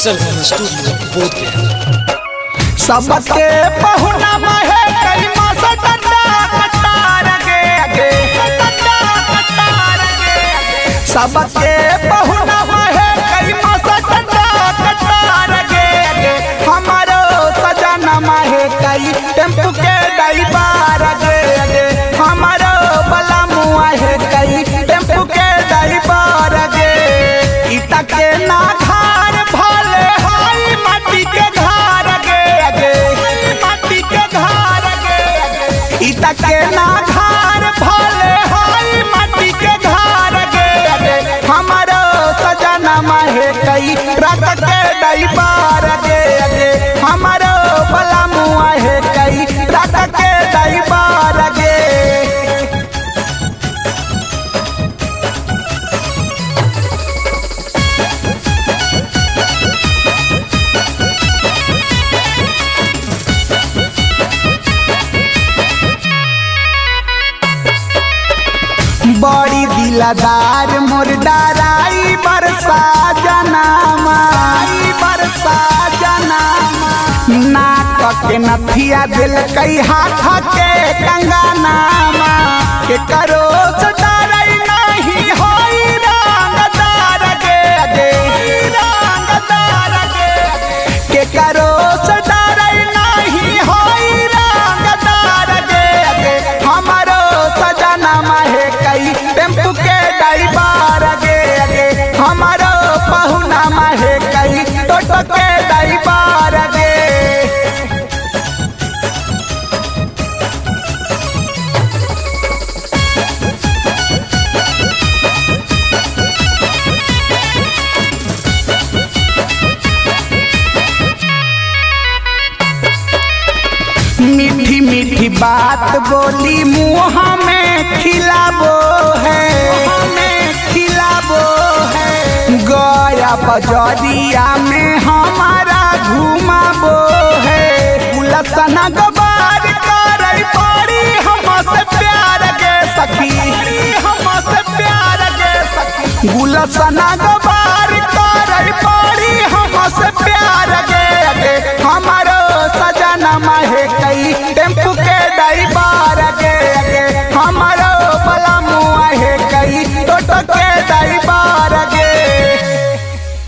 सरगम studio Bodhgaya. सबके पहुना महे कई मास टंडा कटार गे सबके पहुना महे कई मास टंडा कटार गे हमारो सजना महे कई टेम्पू के ड्राइवर गे हमारो बला मुआ है कई टेम्पू के ड्राइवर गे इता के ना घर भले हाई माटी के घर गे माटी के घर गे इता के ना घर भले हाई माटी के घर गे हमारो सजना माहे कई ट्रक के ड्राइवर गे हमारो बला मुआ है कई ट्रक के ड्राइवर गे। बड़ी दिलदार मोर डराई बरसा जनामा नाक के नथिया दिल कई हाथ के कंगनामा के करो डराई नहीं होई रंगदार गे के करो डराई नहीं होई रंगदार गे हमारो सजना माहे कई टेम्पू के ड्राइवर गे हमारो पहुना माहे कई टोटो के ड्राइवर गे। मीठी मीठी बात बोली मुँह में खिलाबो है गया बजरिया में हमारा घुमाबो है गुलसना गबार करे पड़ी हमसे प्यार गे सखी गुलसना गबार करे पड़ी हमसे प्यार गे हमारो सजना माहे कई